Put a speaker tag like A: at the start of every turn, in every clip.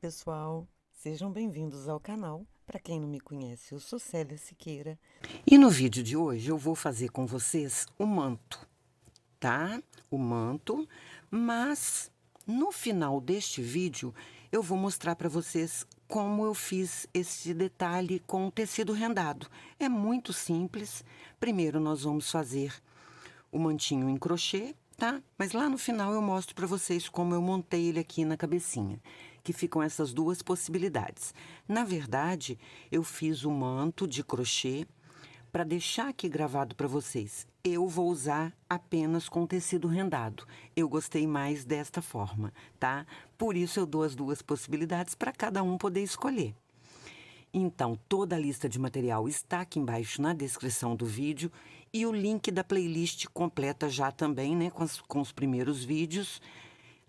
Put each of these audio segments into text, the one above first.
A: pessoal, sejam bem-vindos ao canal. Para quem não me conhece, eu sou Célia Siqueira.
B: E no vídeo de hoje eu vou fazer com vocês o manto, tá? O manto, mas no final deste vídeo eu vou mostrar para vocês como eu fiz esse detalhe com o tecido rendado. É muito simples. Primeiro nós vamos fazer o mantinho em crochê, tá? Mas lá no final eu mostro para vocês como eu montei ele aqui na cabecinha, que ficam essas duas possibilidades. Na verdade, eu fiz o manto de crochê para deixar aqui gravado para vocês. Eu vou usar apenas com tecido rendado. Eu gostei mais desta forma, tá? Por isso eu dou as duas possibilidades para cada um poder escolher. Então, toda a lista de material está aqui embaixo na descrição do vídeo e o link da playlist completa já também, né, com os primeiros vídeos,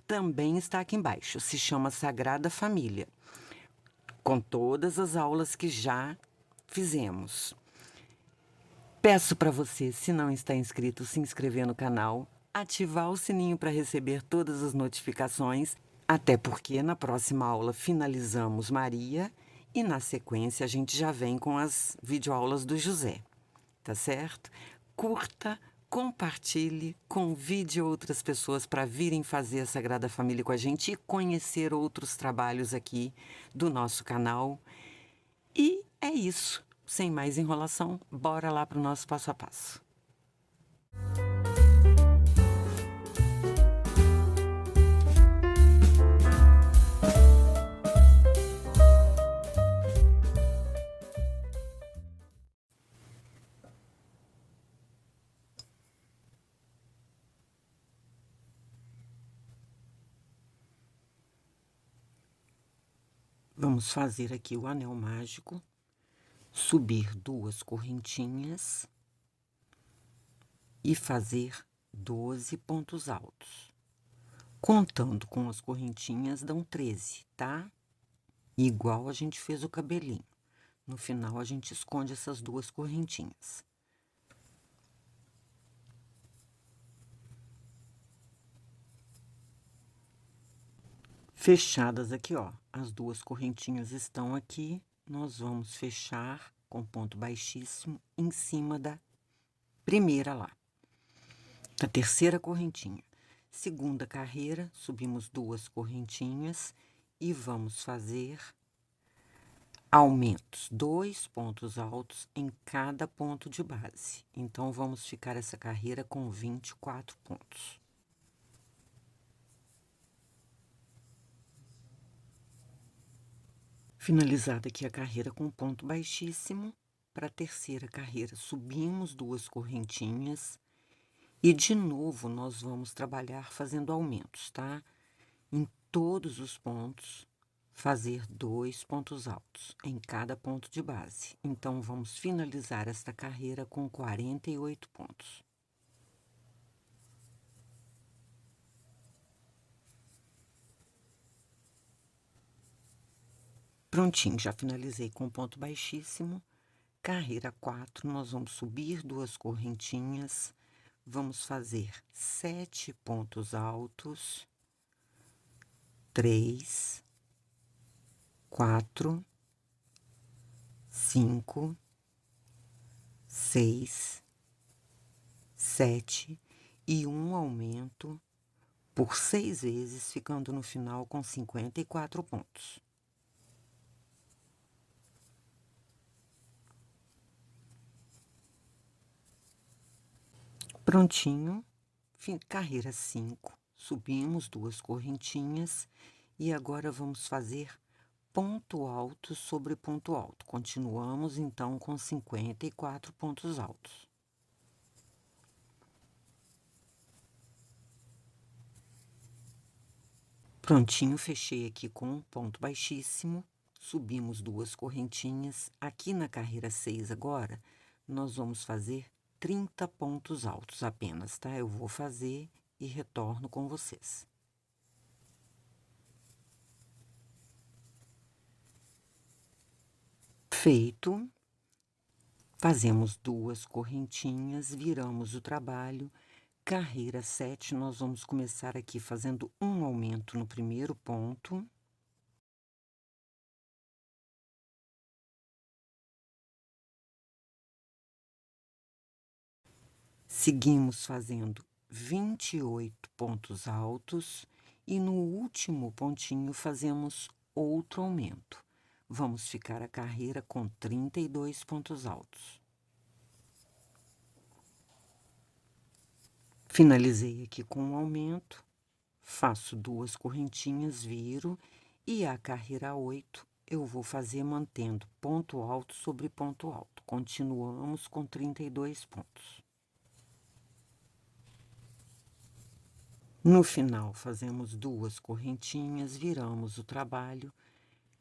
B: também está aqui embaixo. Se chama Sagrada Família, com todas as aulas que já fizemos. Peço para você, se não está inscrito, se inscrever no canal, ativar o sininho para receber todas as notificações, até porque na próxima aula finalizamos Maria e na sequência a gente já vem com as videoaulas do José, tá certo? Curta, compartilhe, convide outras pessoas para virem fazer a Sagrada Família com a gente e conhecer outros trabalhos aqui do nosso canal. E é isso. Sem mais enrolação, bora lá para o nosso passo a passo. Vamos fazer aqui o anel mágico, subir duas correntinhas e fazer 12 pontos altos. Contando com as correntinhas, dão 13, tá? Igual a gente fez o cabelinho. No final, a gente esconde essas duas correntinhas. Fechadas aqui, ó, as duas correntinhas estão aqui, nós vamos fechar com ponto baixíssimo em cima da primeira lá, da terceira correntinha. Segunda carreira, subimos duas correntinhas e vamos fazer aumentos, 2 pontos altos em cada ponto de base. Então, vamos ficar essa carreira com 24 pontos. Finalizada aqui a carreira com ponto baixíssimo, para a terceira carreira subimos duas correntinhas e de novo nós vamos trabalhar fazendo aumentos, tá? Em todos os pontos, fazer 2 pontos altos em cada ponto de base. Então, vamos finalizar esta carreira com 48 pontos. Prontinho, já finalizei com ponto baixíssimo. Carreira 4, nós vamos subir duas correntinhas, vamos fazer 7 pontos altos, 3, 4, 5, 6, 7 e um aumento por 6 vezes, ficando no final com 54 pontos. Prontinho, carreira 5, subimos duas correntinhas e agora vamos fazer ponto alto sobre ponto alto. Continuamos, então, com 54 pontos altos. Prontinho, fechei aqui com um ponto baixíssimo, subimos duas correntinhas. Aqui na carreira 6 agora, nós vamos fazer 30 pontos altos apenas, tá? Eu vou fazer e retorno com vocês. Feito, fazemos duas correntinhas, viramos o trabalho. Carreira 7, nós vamos começar aqui fazendo um aumento no primeiro ponto. Seguimos fazendo 28 pontos altos e no último pontinho fazemos outro aumento. Vamos ficar a carreira com 32 pontos altos. Finalizei aqui com um aumento, faço 2 correntinhas, viro, e a carreira 8 eu vou fazer mantendo ponto alto sobre ponto alto. Continuamos com 32 pontos. No final, fazemos 2 correntinhas, viramos o trabalho.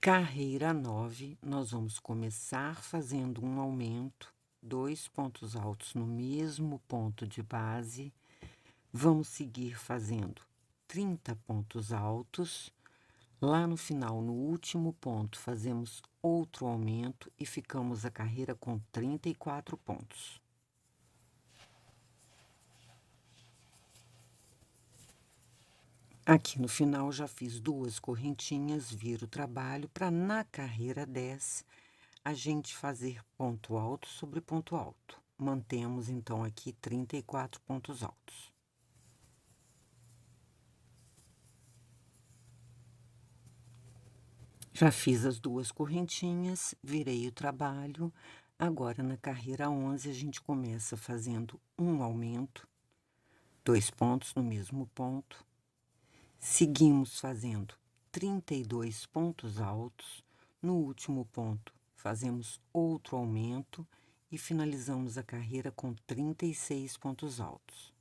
B: Carreira 9, nós vamos começar fazendo um aumento, 2 pontos altos no mesmo ponto de base. Vamos seguir fazendo 30 pontos altos. Lá no final, no último ponto, fazemos outro aumento e ficamos a carreira com 34 pontos. Aqui no final, já fiz 2 correntinhas, viro o trabalho para na carreira 10 a gente fazer ponto alto sobre ponto alto. Mantemos, então, aqui 34 pontos altos. Já fiz as 2 correntinhas, virei o trabalho. Agora, na carreira 11, a gente começa fazendo um aumento, 2 pontos no mesmo ponto. Seguimos fazendo 32 pontos altos. No último ponto, fazemos outro aumento e finalizamos a carreira com 36 pontos altos.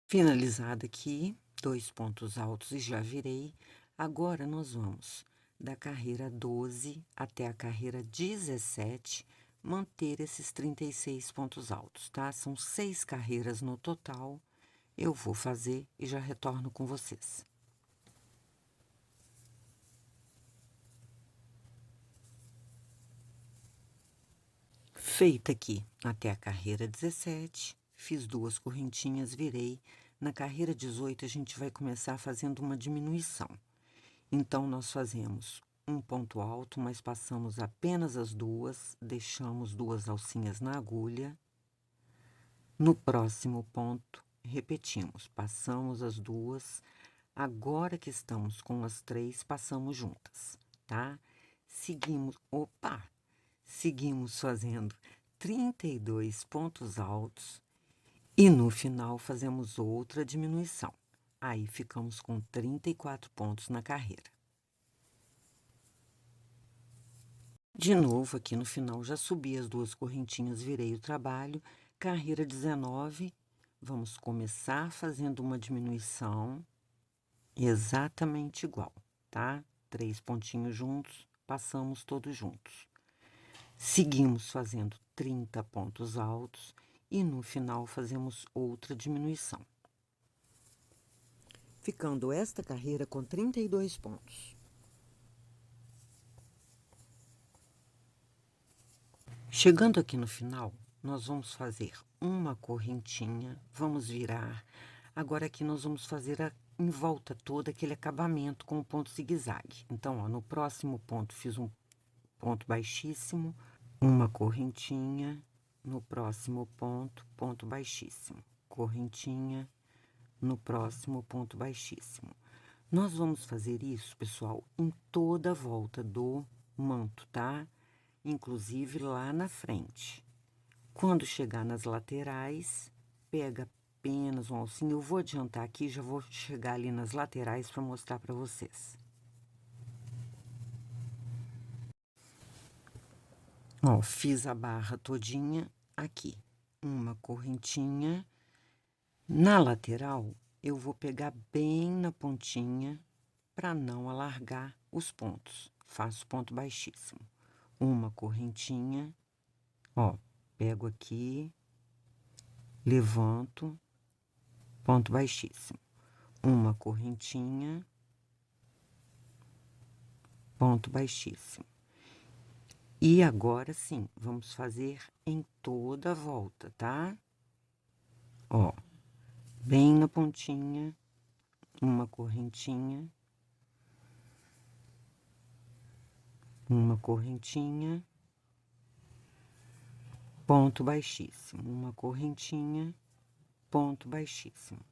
B: Finalizado aqui, 2 pontos altos e já virei. Agora, nós vamos da carreira 12 até a carreira 17, manter esses 36 pontos altos, tá? São 6 carreiras no total. Eu vou fazer e já retorno com vocês. Feita aqui até a carreira 17, fiz 2 correntinhas, virei. Na carreira 18, a gente vai começar fazendo uma diminuição. Então, nós fazemos um ponto alto, mas passamos apenas as 2, deixamos 2 alcinhas na agulha. No próximo ponto, repetimos, passamos as 2. Agora que estamos com as 3, passamos juntas, tá? Seguimos fazendo 32 pontos altos e no final fazemos outra diminuição. Aí, ficamos com 34 pontos na carreira. De novo, aqui no final, já subi as 2 correntinhas, virei o trabalho. Carreira 19, vamos começar fazendo uma diminuição exatamente igual, tá? 3 pontinhos juntos, passamos todos juntos. Seguimos fazendo 30 pontos altos e no final fazemos outra diminuição. Ficando esta carreira com 32 pontos. Chegando aqui no final, nós vamos fazer uma correntinha, vamos virar. Agora, aqui nós vamos fazer em volta toda aquele acabamento com o ponto zigue-zague. Então, ó, no próximo ponto, fiz um ponto baixíssimo, uma correntinha. No próximo ponto, ponto baixíssimo. Correntinha, no próximo ponto baixíssimo. Nós vamos fazer isso, pessoal, em toda a volta do manto, tá? Inclusive lá na frente. Quando chegar nas laterais, pega apenas um alcinho. Eu vou adiantar aqui, já vou chegar ali nas laterais para mostrar para vocês. Ó, fiz a barra todinha aqui. Uma correntinha. Na lateral, eu vou pegar bem na pontinha para não alargar os pontos. Faço ponto baixíssimo. Uma correntinha, ó, pego aqui, levanto, ponto baixíssimo. Uma correntinha, ponto baixíssimo. E agora sim, vamos fazer em toda a volta, tá? Ó, bem na pontinha, uma correntinha, ponto baixíssimo, uma correntinha, ponto baixíssimo,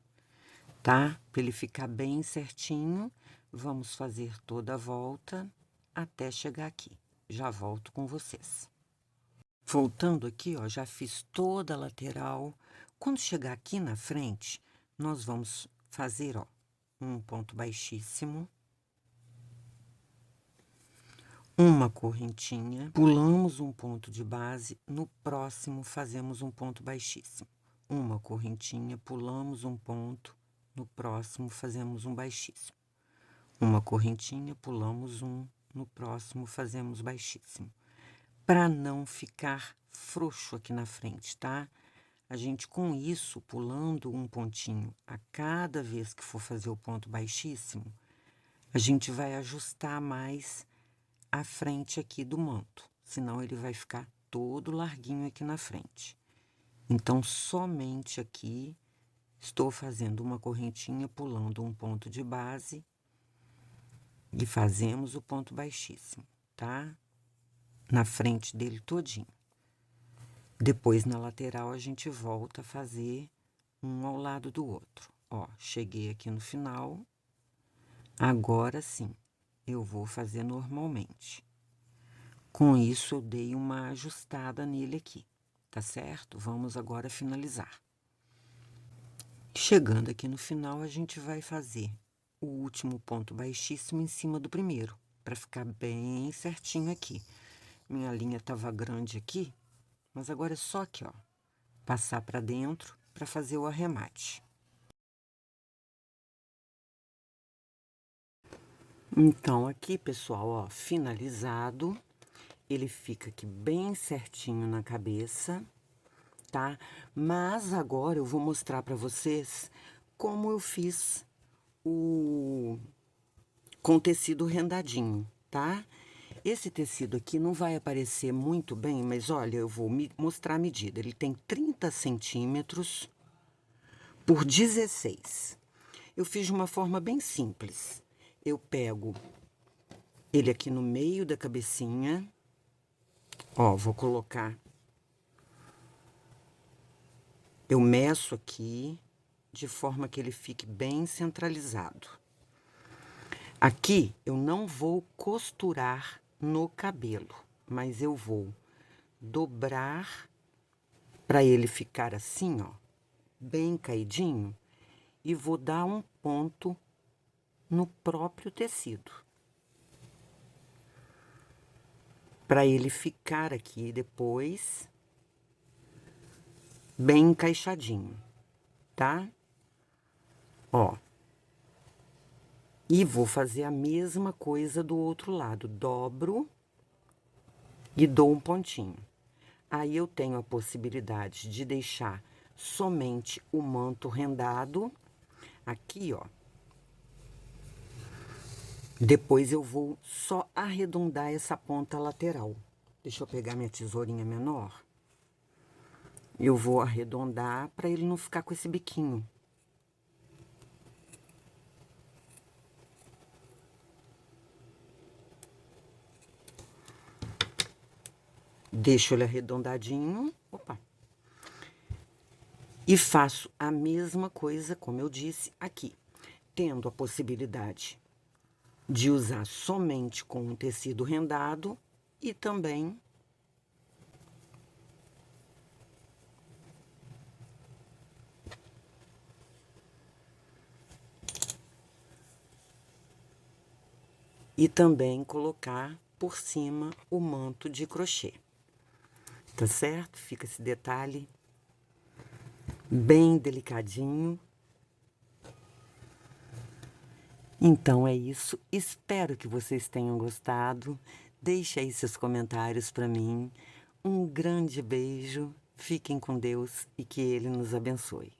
B: tá? Para ele ficar bem certinho, vamos fazer toda a volta até chegar aqui. Já volto com vocês. Voltando aqui, ó, já fiz toda a lateral. Quando chegar aqui na frente, nós vamos fazer, ó, um ponto baixíssimo, uma correntinha, pulamos um ponto de base, no próximo fazemos um ponto baixíssimo. Uma correntinha, pulamos um ponto, no próximo fazemos um baixíssimo. Uma correntinha, pulamos um, no próximo fazemos baixíssimo. Para não ficar frouxo aqui na frente, tá? A gente, com isso, pulando um pontinho a cada vez que for fazer o ponto baixíssimo, a gente vai ajustar mais a frente aqui do manto, senão ele vai ficar todo larguinho aqui na frente. Então, somente aqui, estou fazendo uma correntinha, pulando um ponto de base e fazemos o ponto baixíssimo, tá? Na frente dele todinho. Depois, na lateral, a gente volta a fazer um ao lado do outro. Ó, cheguei aqui no final. Agora sim, eu vou fazer normalmente. Com isso, eu dei uma ajustada nele aqui, tá certo? Vamos agora finalizar. Chegando aqui no final, a gente vai fazer o último ponto baixíssimo em cima do primeiro, para ficar bem certinho aqui. Minha linha tava grande aqui, mas agora é só aqui, ó, passar para dentro para fazer o arremate. Então, aqui, pessoal, ó, finalizado, ele fica aqui bem certinho na cabeça, tá? Mas agora eu vou mostrar para vocês como eu fiz com tecido rendadinho, tá? Esse tecido aqui não vai aparecer muito bem, mas olha, eu vou mostrar a medida. Ele tem 30 centímetros por 16. Eu fiz de uma forma bem simples. Eu pego ele aqui no meio da cabecinha. Ó, vou colocar. Eu meço aqui, de forma que ele fique bem centralizado. Aqui, eu não vou costurar no cabelo, mas eu vou dobrar para ele ficar assim, ó, bem caidinho, e vou dar um ponto no próprio tecido. Para ele ficar aqui depois bem encaixadinho, tá? Ó. E vou fazer a mesma coisa do outro lado. Dobro e dou um pontinho. Aí eu tenho a possibilidade de deixar somente o manto rendado aqui, ó. Depois eu vou só arredondar essa ponta lateral. Deixa eu pegar minha tesourinha menor. Eu vou arredondar para ele não ficar com esse biquinho. Deixo ele arredondadinho. Opa! E faço a mesma coisa, como eu disse, aqui. Tendo a possibilidade de usar somente com um tecido rendado e também colocar por cima o manto de crochê. Tá certo? Fica esse detalhe bem delicadinho. Então é isso. Espero que vocês tenham gostado. Deixe aí seus comentários para mim. Um grande beijo. Fiquem com Deus e que Ele nos abençoe.